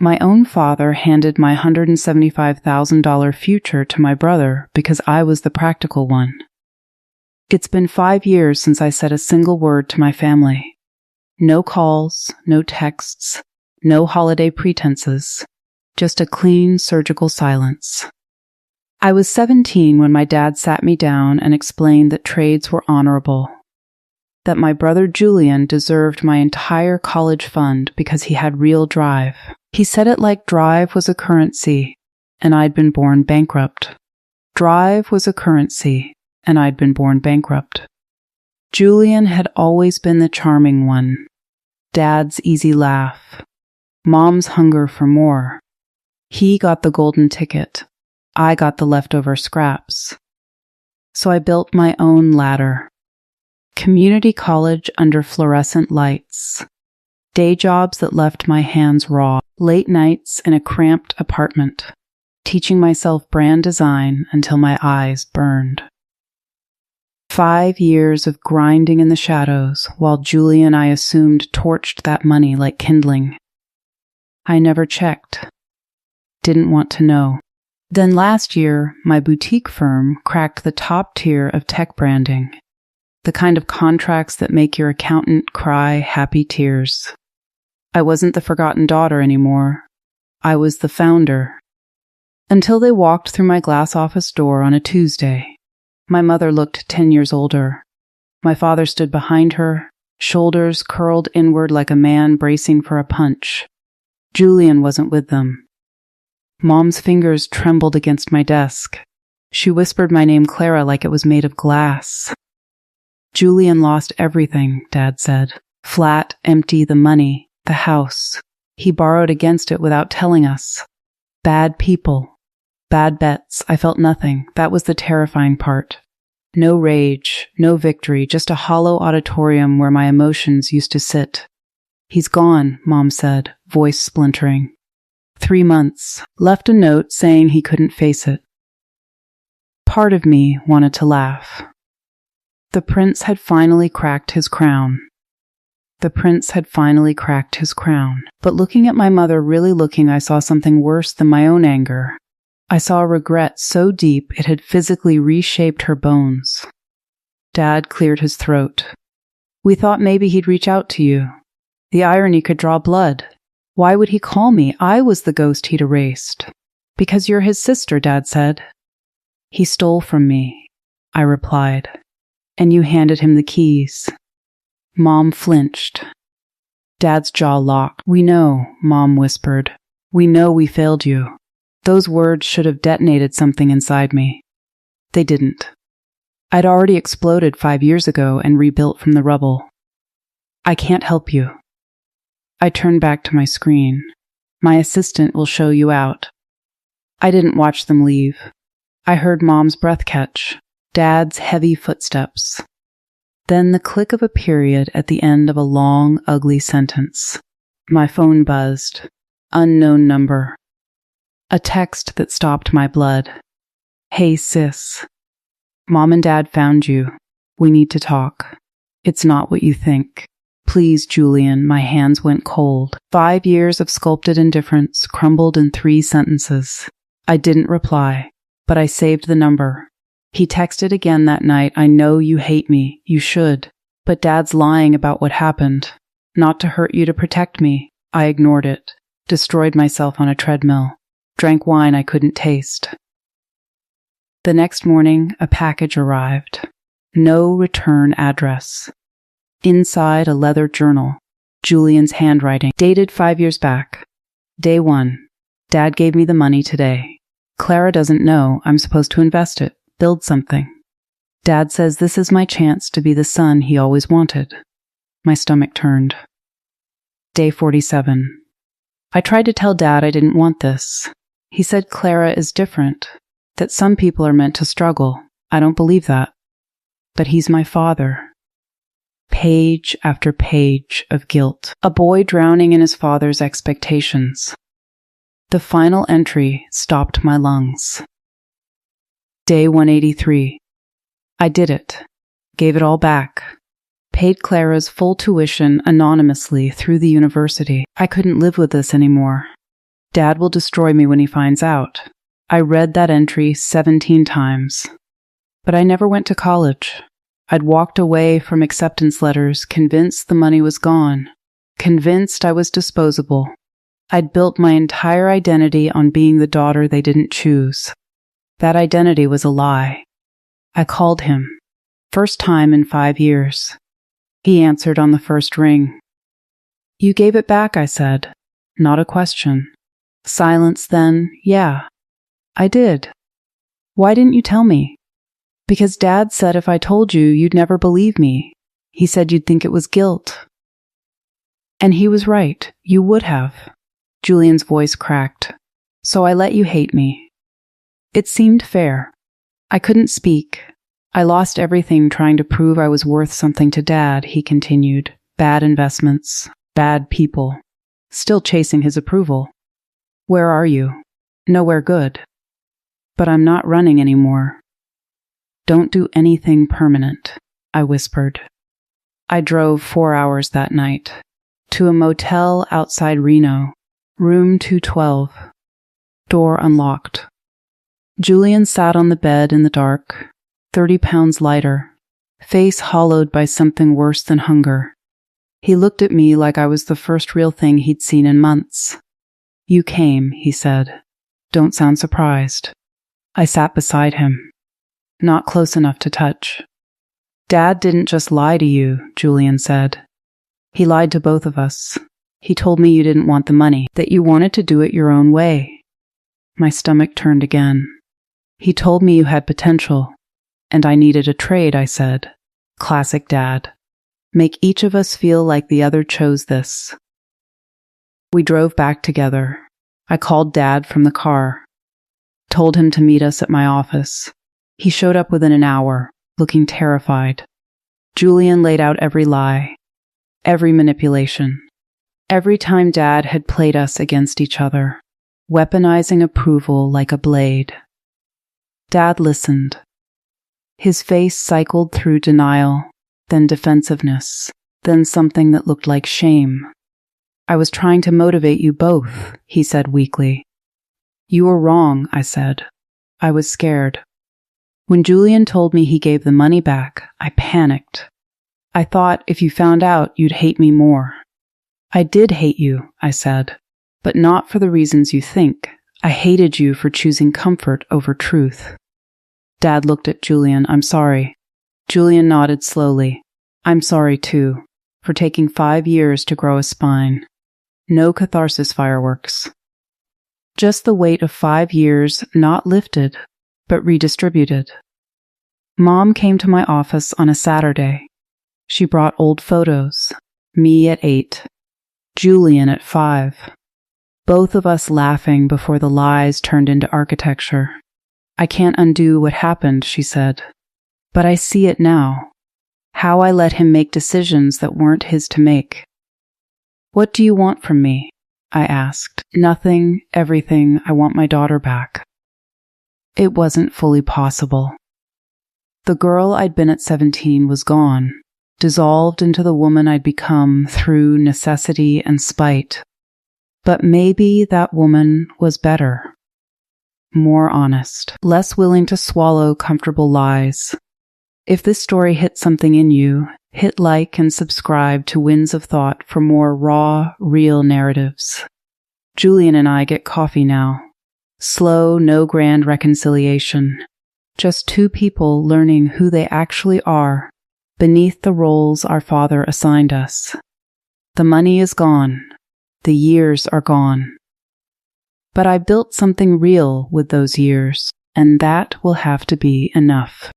My own father handed my $175,000 future to my brother because I was the practical one. It's been 5 years since I said a single word to my family. No calls, no texts, no holiday pretenses, just a clean surgical silence. I was 17 when my dad sat me down and explained that trades were honorable, that my brother Julian deserved my entire college fund because he had real drive. He said it like drive was a currency, and I'd been born bankrupt. Drive was a currency, and I'd been born bankrupt. Julian had always been the charming one, Dad's easy laugh, Mom's hunger for more. He got the golden ticket. I got the leftover scraps. So I built my own ladder. Community college under fluorescent lights. Day jobs that left my hands raw. Late nights in a cramped apartment. Teaching myself brand design until my eyes burned. 5 years of grinding in the shadows while Julian, I assumed, torched that money like kindling. I never checked. Didn't want to know. Then last year, my boutique firm cracked the top tier of tech branding. The kind of contracts that make your accountant cry happy tears. I wasn't the forgotten daughter anymore. I was the founder. Until they walked through my glass office door on a Tuesday. My mother looked 10 years older. My father stood behind her, shoulders curled inward like a man bracing for a punch. Julian wasn't with them. Mom's fingers trembled against my desk. She whispered my name Clara like it was made of glass. Julian lost everything, Dad said. Flat, empty, the money, the house. He borrowed against it without telling us. Bad people. Bad bets. I felt nothing. That was the terrifying part. No rage, no victory, just a hollow auditorium where my emotions used to sit. He's gone, Mom said, voice splintering. 3 months. Left a note saying he couldn't face it. Part of me wanted to laugh. The prince had finally cracked his crown. The prince had finally cracked his crown. But looking at my mother, really looking, I saw something worse than my own anger. I saw a regret so deep it had physically reshaped her bones. Dad cleared his throat. We thought maybe he'd reach out to you. The irony could draw blood. Why would he call me? I was the ghost he'd erased. Because you're his sister, Dad said. He stole from me, I replied. And you handed him the keys. Mom flinched. Dad's jaw locked. We know, Mom whispered. We know we failed you. Those words should have detonated something inside me. They didn't. I'd already exploded 5 years ago and rebuilt from the rubble. I can't help you. I turned back to my screen. My assistant will show you out. I didn't watch them leave. I heard Mom's breath catch, Dad's heavy footsteps. Then the click of a period at the end of a long, ugly sentence. My phone buzzed. Unknown number. A text that stopped my blood. Hey, sis. Mom and Dad found you. We need to talk. It's not what you think. Please, Julian, my hands went cold. 5 years of sculpted indifference crumbled in 3 sentences. I didn't reply, but I saved the number. He texted again that night. I know you hate me. You should. But Dad's lying about what happened. Not to hurt you, to protect me. I ignored it. Destroyed myself on a treadmill. Drank wine I couldn't taste. The next morning, a package arrived. No return address. Inside, a leather journal. Julian's handwriting. Dated 5 years back. Day 1. Dad gave me the money today. Clara doesn't know. I'm supposed to invest it. Build something. Dad says this is my chance to be the son he always wanted. My stomach turned. Day 47. I tried to tell Dad I didn't want this. He said Clara is different, that some people are meant to struggle. I don't believe that. But he's my father. Page after page of guilt. A boy drowning in his father's expectations. The final entry stopped my lungs. Day 183. I did it. Gave it all back. Paid Clara's full tuition anonymously through the university. I couldn't live with this anymore. Dad will destroy me when he finds out. I read that entry 17 times. But I never went to college. I'd walked away from acceptance letters, convinced the money was gone, convinced I was disposable. I'd built my entire identity on being the daughter they didn't choose. That identity was a lie. I called him. First time in 5 years. He answered on the first ring. You gave it back, I said. Not a question. Silence then, yeah. I did. Why didn't you tell me? Because Dad said if I told you, you'd never believe me. He said you'd think it was guilt. And he was right. You would have. Julian's voice cracked. So I let you hate me. It seemed fair. I couldn't speak. I lost everything trying to prove I was worth something to Dad, he continued. Bad investments, bad people. Still chasing his approval. Where are you? Nowhere good. But I'm not running anymore. Don't do anything permanent, I whispered. I drove 4 hours that night. To a motel outside Reno. Room 212. Door unlocked. Julian sat on the bed in the dark, 30 pounds lighter, face hollowed by something worse than hunger. He looked at me like I was the first real thing he'd seen in months. You came, he said. Don't sound surprised. I sat beside him. Not close enough to touch. Dad didn't just lie to you, Julian said. He lied to both of us. He told me you didn't want the money, that you wanted to do it your own way. My stomach turned again. He told me you had potential, and I needed a trade, I said. Classic Dad. Make each of us feel like the other chose this. We drove back together. I called Dad from the car. Told him to meet us at my office. He showed up within an hour, looking terrified. Julian laid out every lie, every manipulation. Every time Dad had played us against each other, weaponizing approval like a blade. Dad listened. His face cycled through denial, then defensiveness, then something that looked like shame. I was trying to motivate you both, he said weakly. You were wrong, I said. I was scared. When Julian told me he gave the money back, I panicked. I thought if you found out, you'd hate me more. I did hate you, I said, but not for the reasons you think. I hated you for choosing comfort over truth. Dad looked at Julian. I'm sorry. Julian nodded slowly. I'm sorry too, for taking 5 years to grow a spine. No catharsis fireworks. Just the weight of 5 years not lifted, but redistributed. Mom came to my office on a Saturday. She brought old photos. Me at 8. Julian at 5. Both of us laughing before the lies turned into architecture. I can't undo what happened, she said. But I see it now. How I let him make decisions that weren't his to make. What do you want from me? I asked. Nothing, everything. I want my daughter back. It wasn't fully possible. The girl I'd been at 17 was gone, dissolved into the woman I'd become through necessity and spite. But maybe that woman was better. More honest, less willing to swallow comfortable lies. If this story hit something in you, hit like and subscribe to Winds of Thought for more raw, real narratives. Julian and I get coffee now. Slow, no grand reconciliation. Just two people learning who they actually are beneath the roles our Father assigned us. The money is gone. The years are gone. But I built something real with those years, and that will have to be enough.